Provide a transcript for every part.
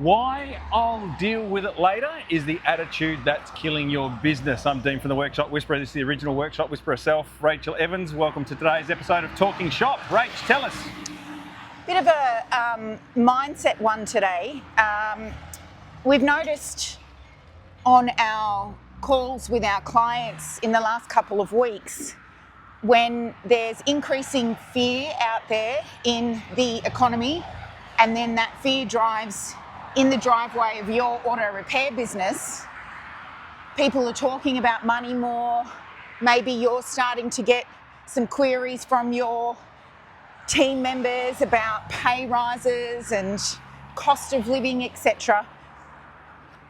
Why I'll deal with it later is the attitude that's killing your business. I'm Dean from the Workshop Whisperer. This is the original Workshop Whisperer herself, Rachael Evans. Welcome to today's episode of Talking Shop. Rach, tell us. Bit of a mindset one today. We've noticed on our calls with our clients in the last couple of weeks, when there's increasing fear out there in the economy, and then that fear drives in the driveway of your auto repair business, people are talking about money more. Maybe you're starting to get some queries from your team members about pay rises and cost of living, etc.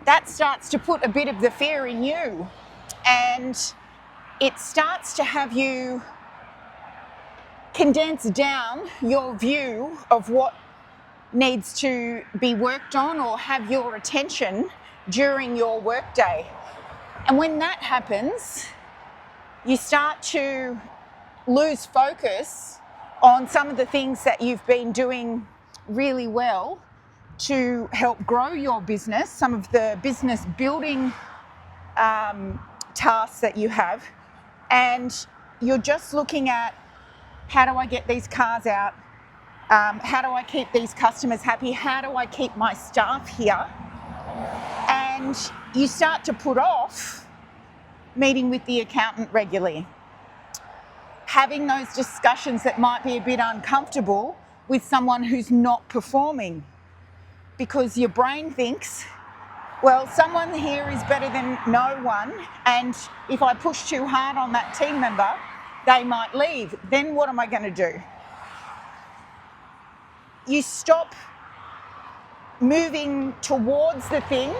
That starts to put a bit of the fear in you, and it starts to have you condense down your view of what needs to be worked on or have your attention during your workday. And when that happens, you start to lose focus on some of the things that you've been doing really well to help grow your business, some of the business building tasks that you have, and you're just looking at, how do I get these cars out? How do I keep these customers happy? How do I keep my staff here? And you start to put off meeting with the accountant regularly, having those discussions that might be a bit uncomfortable with someone who's not performing, because your brain thinks, well, someone here is better than no one, and if I push too hard on that team member, they might leave. Then what am I going to do? You stop moving towards the things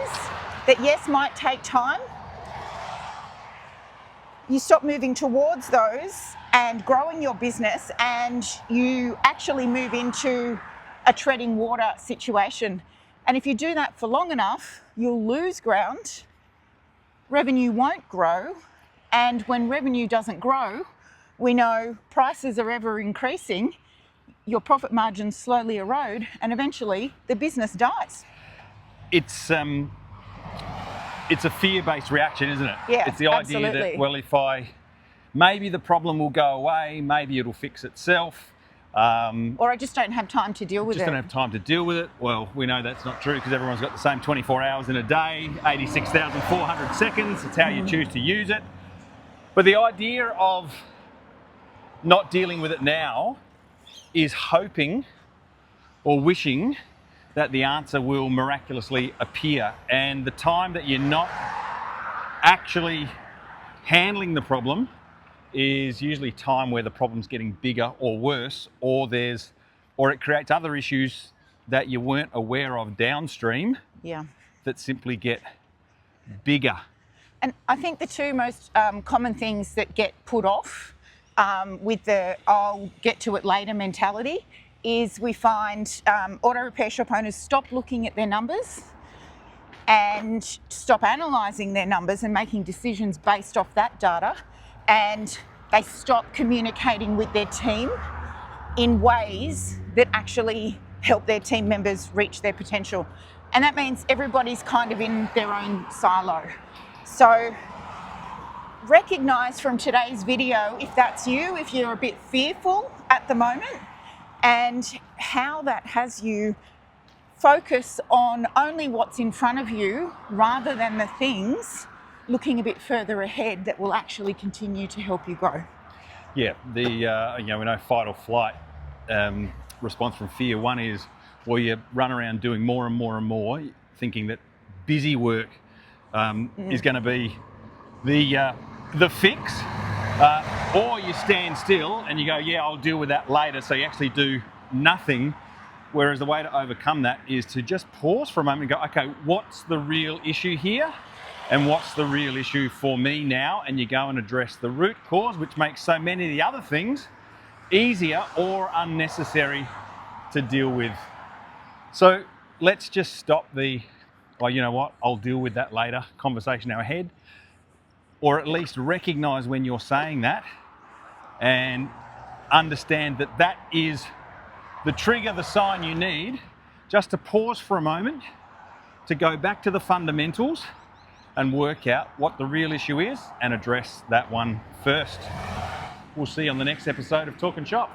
that, yes, might take time. You stop moving towards those and growing your business, and you actually move into a treading water situation. And if you do that for long enough, you'll lose ground, revenue won't grow, and when revenue doesn't grow, we know prices are ever increasing, your profit margins slowly erode, and eventually the business dies. It's a fear-based reaction, isn't it? Yeah, it's the idea absolutely. that, well, maybe the problem will go away, maybe it'll fix itself. Or I just don't have time to deal with it. Just don't have time to deal with it. Well, we know that's not true, because everyone's got the same 24 hours in a day, 86,400 seconds. It's how you choose to use it. But the idea of not dealing with it now is hoping or wishing that the answer will miraculously appear. And the time that you're not actually handling the problem is usually time where the problem's getting bigger or worse, or it creates other issues that you weren't aware of downstream. Yeah. That simply get bigger. And I think the two most common things that get put off with the I'll get to it later mentality is we find auto repair shop owners stop looking at their numbers and stop analysing their numbers and making decisions based off that data, and they stop communicating with their team in ways that actually help their team members reach their potential. And that means everybody's kind of in their own silo. So recognise from today's video if that's you, if you're a bit fearful at the moment, and how that has you focus on only what's in front of you rather than the things looking a bit further ahead that will actually continue to help you grow. Yeah, we know fight or flight response from fear. One is, well, you run around doing more and more and more, thinking that busy work is going to be the fix, or you stand still and you go, yeah, I'll deal with that later, so you actually do nothing. Whereas the way to overcome that is to just pause for a moment and go, okay, what's the real issue here, and what's the real issue for me now? And you go and address the root cause, which makes so many of the other things easier or unnecessary to deal with. So let's just stop the, well, you know what, I'll deal with that later conversation in our head, or at least recognize when you're saying that and understand that that is the trigger, the sign you need just to pause for a moment to go back to the fundamentals and work out what the real issue is and address that one first. We'll see you on the next episode of Talk and Shop.